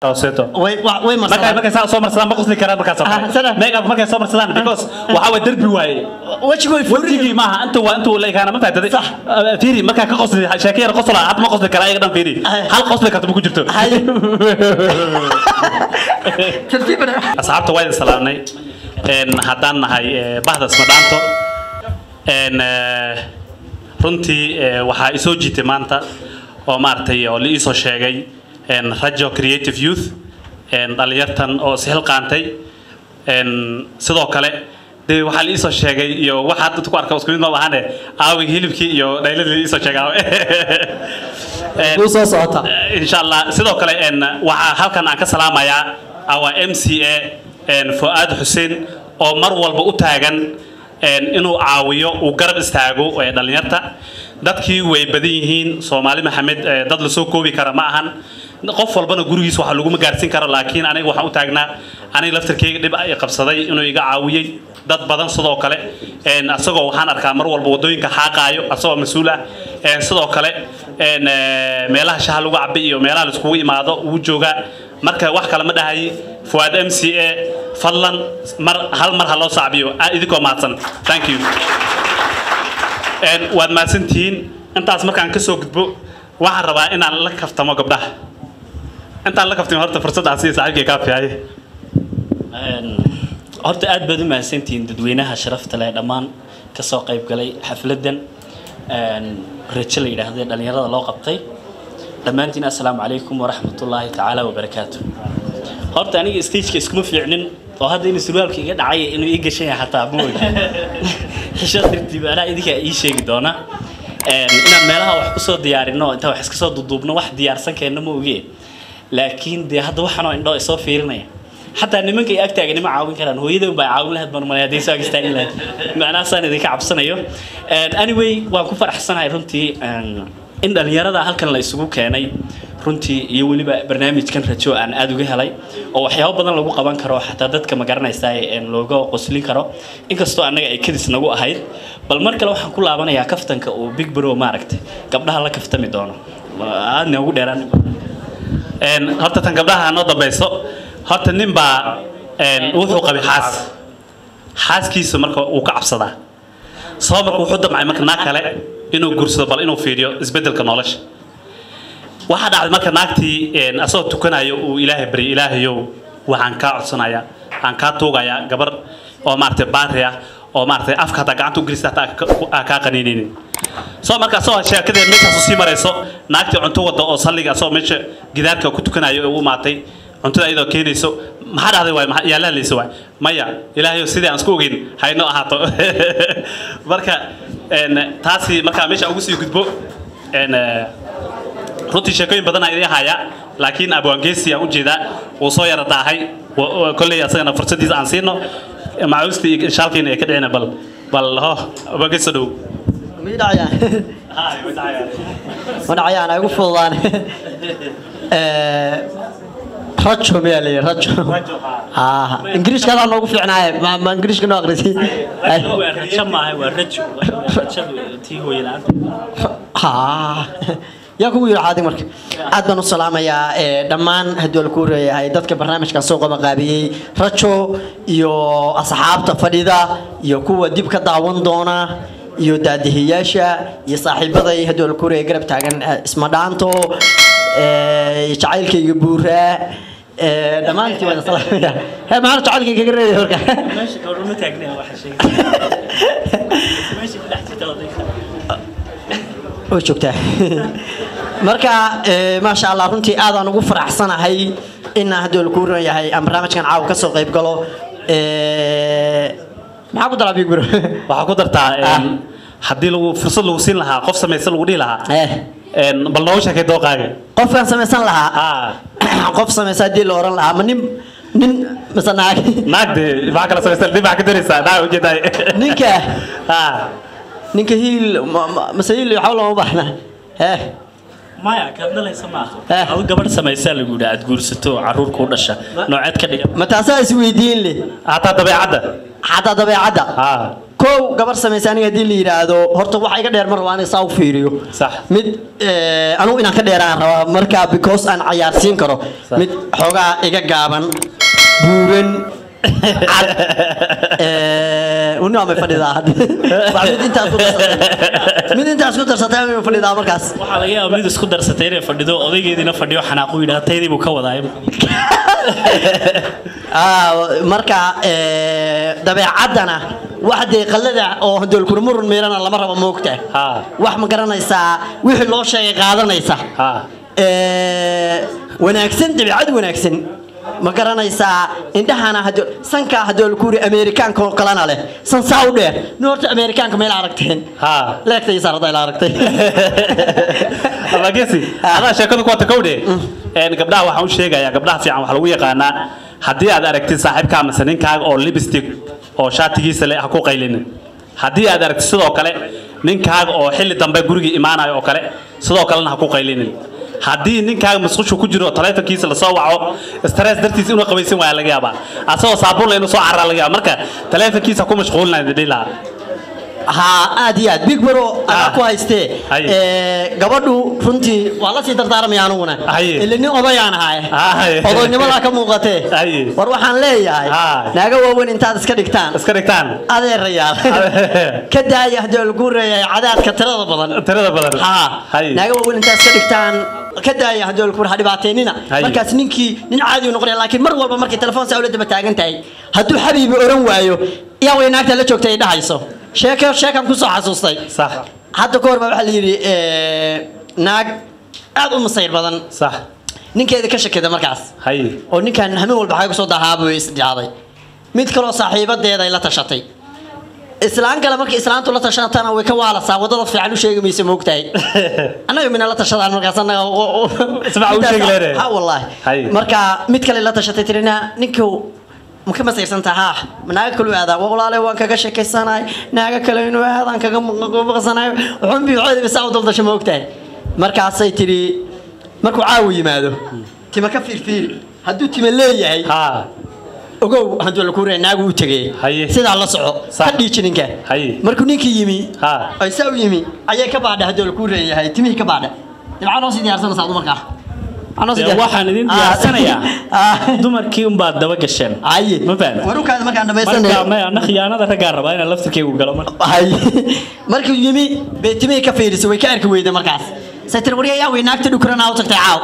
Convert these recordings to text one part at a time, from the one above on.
توسيتو وين مرسلان ما كان سو مرسلان ما قصدي كلام ما كان ميك اب ما كان سو مرسلان because waxa way darbi waay wajigo furigi ma antu la kana ma faadada fiiri marka ka qosli sheekayar qosla had ma qosli kara ay dhan fiiri hal qosli ka ku jirto tartiibna asxaabta way salaamnay haddaan nahay bahdas ma dhaanto runtii waxa i soo jiitay maanta oo maartay oo la ii soo sheegay rajo creative youth dhalinyartan oo sihil qaantay sidoo kale de waxa la ii soo sheegay iyo waxa dadku ku arkay isku mid ma bahane aawi hilibkii iyo dhayladii la ii soo sheegay soo socota insha Allah sidoo kale waxa halkan aan ka salaamayaa awa MCA Fuad Hussein oo mar walba u taagan inuu caawiyo uu garab istaago dhalinyarta dadkii way badan yihiin Soomaali Maxamed dad la soo koobi kara ma ahan qof walbana gurigiisa waxa lagu ma gaarsin karo laakiin aniga waxa u taagnaa aniga laftirkeyga dib ay qabsaday inuu iga caawiyay dad badan sidoo kale asagoo waxaan arkaa mar walba wadooyinka xaaqaayo asagoo mas'uul ah sidoo kale meelaha shaha lagu cabbi iyo meelaha la isku imaado uu jooga marka wax kale ma dhahay Fuad MCA fadlan hal mar ha loo saabiyo idinko maadsan thank you waad maadsantiin intaas markaan ka soo gudbo waxaan rabaa inaan la kaftamo gabdhaha intaan la kaftamo horta fursadaas si saaxiibkay ka fiicay horta aad baad u maadsantiin dadweynaha sharafta leh dhamaan ka soo qayb galay xafladan rajo la yiraahdo dhalinyarada loo qabtay dhamaantiin assalaamu calaykum wa rahmatullaahi ta'ala wa barakaatuh horta aniga stage-ka iskuma fiicnin oo hadda in surwaalka iga dhacay inuu ii gashay xataa ma ogi xishad dirtibaana idinka ii sheegi doona inaan meelaha wax ku soo diyaarino inta wax iska soo duduubno wax diyaarsan keenno ma ogi laakiin de hadda waxaan oo indho soo fiirinaya حتى نمك أكتر يعني ما عاون كلام هو يده بعاون له هاد ما يدي ساق استعين له معنا سنة ذيك عبسنا يو anyway وأكون أحسن هاي رنتي إن اليارة ده هل كان لا يسوق كأني رنتي يولي برنامج كان رجوا عن أدوجه هلاي أو حياة بدن لو قبان كرو حتى ذات كما قرنا يستاي إن لوجو قصلي كرو إنك استوى أنا كده سنجوا هاي بالمرة لو حنقول لعبنا يا كفتن كأو بيج برو ماركت قبلها لا كفتن مدونه أنا أقول دراني هرت تنقبلها نوضة بيسو هرت نبى وحو قبي حاس كيس مركو وكعبصدا صابر وحده مع مكان ناكله إنه جرس بل إنه فيديو إزبدل كنالش واحد على مكان ناكتي أصوات تكنا يو إله بري إله يو وعن كعصنايا عن كاتوغايا جبر أو مارت باريا أو مارت أفكار تاعتو جريسة كاقنينين صار مركز صار شيء كده مش أساسي مريسو ناكتي عنتو وده أصلي أصلا مش جدار كنت كنا يو وماتي عنتو إذا كينيسو ما حد هذا واي يلا اللي سوى مايا إلهي سيدي عن سكوجين هاي نوع هاتو مركز تاسي مركز مش أقول يكتبوا إن runtii sheekooyin badan ay hay'a laakiin abu angeesi aan u jeeda oo soo yarata hay kulli asagana fursadiisa aan siino maawsti shaalkiina ay ka dhicina bal ho abu angeesi dhow midacaya midacaya ay ugu fududaan rajo meelay rajo ingiriiska aan ugu fiicnaay ma ingiriiska noo aqrisi rajo ma ay waa rajo tii hooyada يا كوي عادي مرك عاد السلام يا دمان هدول كورة هاي دتك برنامج كسوق مقابي رشوا يو أصحاب تفريدة يو كوا ديب كداون دونا يو دادهياشة يصاحب ذي هدول كورة يقرب تاعن اسمه دانتو يشعل كي يبورة دمان تي وين السلام يا هاي ما عرفت عليك كيقرر يورك ماشي كورة متاعنا واحد شيء ماشي بلحتي توضيح وشوكته مركا ما شاء الله runtii aad aan ugu faraxsanahay in hadoo ku roon yahay barnaamijkan caaw ka soo qayb galo maxaa ku dalabay guro waxa ku dartaa hadii lagu fursad lagu siin lahaa qof sameeysan lagu dhigi lahaa bal noo sheekay dooqaaga qofkan sameeysan lahaa qof sameeysan dii loo oran lahaa ma nin masanaag naagde waxa kala sameeysan dib waxa ka dareysaa daa u jeeday ninka ninka hiil masayil xawla ma baxna maya kadna la samaxo aw gabar sameeysan lagu dhaad guursato caruur ku dhasha nooceed ka dhigan ma taasa is weydiin leh hata dabeecada ko كو قبر سميساني هدي اللي يرادو هرتو واحد يقدر مرة وأنا ساو فيريو صح مد أنا إنا كدر أنا مركا بيكوس أنا عيارسين كرو مد حوجا إيجا جابن بورن ونعم فريدة بعدين أنت من أنت أسكت درستين من فريدة مركز وحلاقي أبليد أسكت درستين فريدة أضيق يدينا فريدة حناقوي ده تيدي بكوا دايم مركا دبي عدنا واحد يقلد أو هدول كرمور ميرنا الله مرة بموقته واحد مقرنا يسا ويحل له شيء قادرنا يسا وناكسن دبي عد وناكسن مقرنا يسا عندها هدول سنكا هدول كوري أمريكان كل قلنا له سن سعودي نورت أمريكان كميل عرقتين لا كتير صار ضايل عرقتين الله جسي أنا شكله كوات كودي إن قبلها وحوش شيء يا قبلها في عم حلوية قانا haddii aad aragtid saaxiibka ama ninkaaga oo lipstick oo shaatigiisa leh ha ku qaylin haddii aad aragtid sidoo kale ninkaaga oo xilli dambe guriga imaanayo oo kale sidoo kalena ha ku qaylin haddii ninkaaga masqushu ku jiro taleefankiisa la soo waco stress dartiis inuu qabaysan waa laga yaabaa asagoo saabuun inuu soo carra laga yaabaa marka taleefankiisa ku mashquulnaa dhila ها أديات بيج برو أنا كويستة قبضوا فنتي والله سيدر دارم يانونا اللي نيو أضيعنا هاي أضيع نملا كم وقته وروح عن ليه هاي ناقوا وين أنت اسكريكتان هذا الرجال كده يهدل الجور عادات كترة بدن ناقوا وين أنت اسكريكتان كده يهدل الجور هذي بعتيننا مركز نينكي نين عادي ونقول لكن مرة بمركز تلفون سأولد بتاعن تاي هدول حبيبي أورن وايو يا وينك تلا شوك تيدا هايسو شاكم كوسو حاسوستي صح حتى كور ما بحال يري ناق aad u masayr badan صح ninkeeda ka shakeeda markaas hay oo ninkan hameen walba xaga soo dahaabo isdiyaaday mid kale oo saaxiibadeeda ay la tashatay islaan kale markii islaantu la tashatana way ka waalasaa wadada fiican u sheegi mayso moogtahay anaga min la tashadaan markaas anaga isma u sheeg leeyahay ha wallahi marka mid kale la tashatay tirina ninkuu ممكن ما سيرسنتها ناقة كل هذا والله وان كذا شيء كسناي ناقة كل إنه هذا عن كذا مقصناي وعم بيعود بيساعد ضد شو موقته مركز سيتري مركو عاوي ماذا تما كفير فيل هدو تما ليه هاي وجو هدو الكورة ناقو تجي سيد الله صعو هدي شنينك مركو نيكي يمي أي سوي يمي أيه كبعد هدو الكورة هاي تمي كبعد العالم سيدي أرسل صعود مركز waxaan idin diyaarsanaya dumarkii un baad daba gasheen ma fahmin warukaada markaan dhamaysanay ma ana khiyaanada ragaa rabaa inaan laftirkeygu galo markii yimi beetimay ka fiirisay way ka arki weyday markaas saytir wariya yaa weynaagta dhukuran aa u tagtay caaw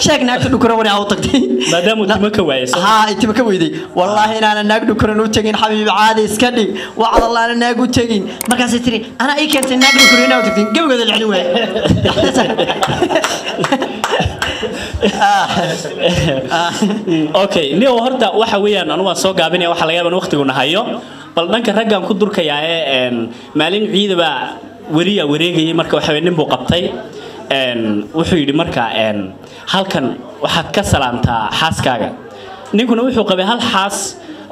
sheeg naagta dhukuran wari aa u tagtay maadaama timo ka waayso timo ka weyday wallaahi inaana naag dhukuran u tagin xabiib caadi iska dhig wacad allaana naag u tagin markaas saytiri ana ii keentay naag dhukuran aa u tagtay gabadha lixni waay okay niyo horta waxa weeyaan anu waan soo gaabinaya waxa laga yaabaa waqtigu nahayo bal dhanka raggan ku durkaya maalin ciidaba wariya wareegayay marka waxa nin buu qabtay wuxuu yiri marka halkan waxaad ka salaantaa xaaskaaga ninkuna wuxuu qabay hal xaas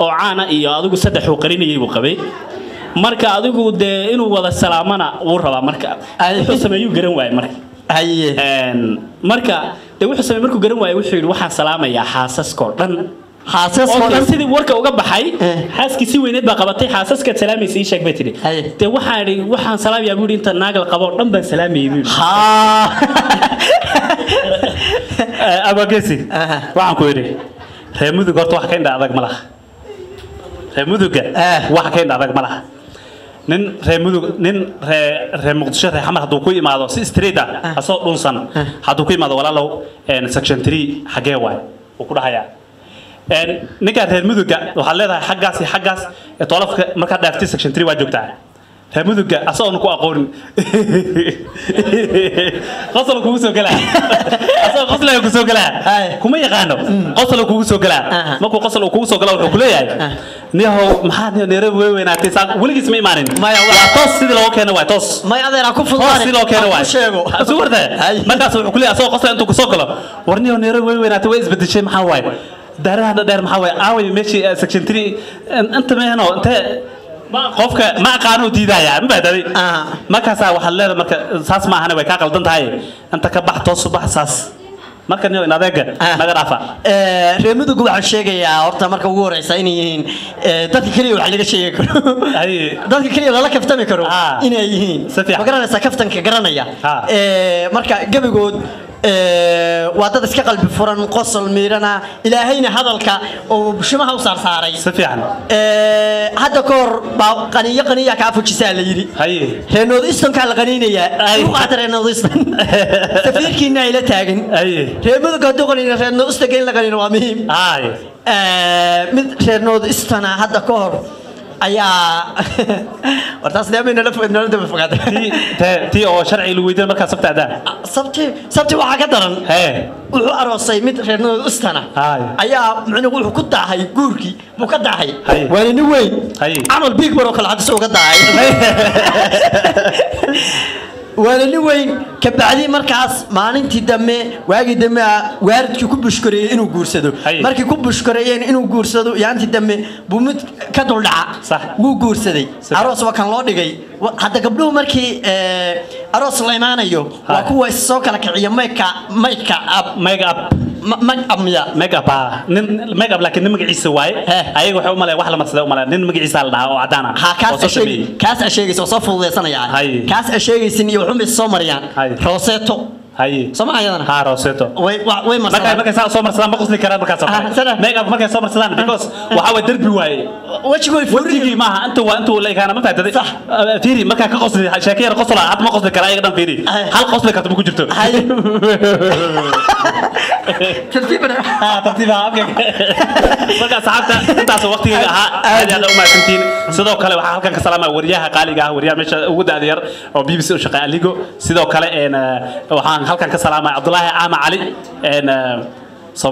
oo caana iyo adigu saddex uu qarinayay buu qabay marka adigu de inuu wada salaamana uu rabaa marka wuxuu sameeyay garan waay marka marka de wuxuu sameeyay markuu garan waay wuxuu yiri waxaan salaamayaa xaasaskoo dhan xaasaskoo dhan sidii warka uga baxay xaaskiisii weyneed baa qabatay xaasaska salaamaysa ii sheeg bay tiri de waxaan salaamayaa buu inta naag la qabo dhan baan salaamayay buu abagesi waxaan ku yiri reemuduga horta wax ka indha adag ma laha reemuduga wax ka indha adag ma laha nin reer muqdisho reer xamar hadduu ku imaado si straight ah asoo dhunsan hadduu ku imaado walaalow section 3 xagee waay uu ku dhahayaa ninka reer muduga waxaad leedahay xaggaas iyo xaggaas tolofka markaad dhaaftay section 3 waa joogtaa reer muduga asoo ku aqoonin qosol kugu soo galaa asoo qosol kugu soo galaa kuma yaqaano qosol kugu soo galaa markuu qosol kugu soo galaa wuxuu ku leeyahay niyahow maxaa Nairobi way weynaatay saaq waligiis ma imaanin waa toos sidii loo keenay waa toos ma adeera ku fududaan sidii loo keenay waa sheego soo warta markaas wuxuu ku leeyahay asoo qosol intuu ku soo galo warniyo Nairobi way weynaatay way isbedeshay maxaa waay daarada dheer maxaa waay aaway meeshii section 3 inta meeno inta qofka ma aqaano diidaya ma baadadi markaas waxa leedahay marka saas ma ahana way ka qaldan tahay inta ka baxto subax saas marka niyo inadeega naga dhaafa reemadu waxaan sheegayaa horta marka ugu horeysa inay yihiin dadka kaliya wax laga sheegi karo dadka kaliya la kaftami karo inay yihiin ma garanaysaa kaftanka garanaya marka gabigood waa dad iska qalbi furan qosol miirana ilaahayna hadalka oo bushimaha u saarsaaray si fiican hadda koor baa qaniya ka fujisaa la yiri reenood istonka la qaniinaya u qaatay reenood iston safiirkiina ila taagan reemadu ka doqonina reenood istoga in la qaniino waa muhiim mid reenood istana hadda koor ayaa wartaas deemayna la fogaaday tii oo sharci lagu weydiin marka sabtaada sabti waxa ka daran wuxuu aroosay mid reernooda ustana ayaa macnuhu wuxuu ku daahay guurkii buu ka daahay waa nin weyn amal big baro kala hadda soo ka daahay وانا نوين كبعدي مركز ما ننتي دمه واجي دمه وارد كي كوب شكريه إنه جورسدو مركي كوب شكريه إنه جورسدو يعني دمه بومت كدول صح مو جورسدي أروس وكان لودي جاي حتى قبله مركي أروس ليمان أيوه وكوا السوق لك عيا ميك اب لكن نمك عيسى واي ايغو خو مالي wax la marsado mala nin magaciisa la dhaho oo cadana kaas asheegayso soo fududeysanayaa kaas asheegaysin iyo wuxuu soo mariyaan roseto sama ayadana ha roseto way marsadaan markay soo marsadaan ma qosli karaan markaas make up markay soo marsadaan because waxa way darbi waay wajigii maaha inta leeykaana ma faahday fiiri marka ka qosli sheekayar qosla aad ma qosli karaa iyaga dhan fiiri hal qosli karto ku jirto ترتيبها marka saxabta intaas waqtiga ahaa aad u maasantiin sidoo kale waxa halkan ka salaamay wariyaha qaaliga ah wariyaha meesha ugu daadiyar oo BBC u shaqeeya aligo sidoo kale waxaan halkan ka salaamay Abdullaahi Ama Ali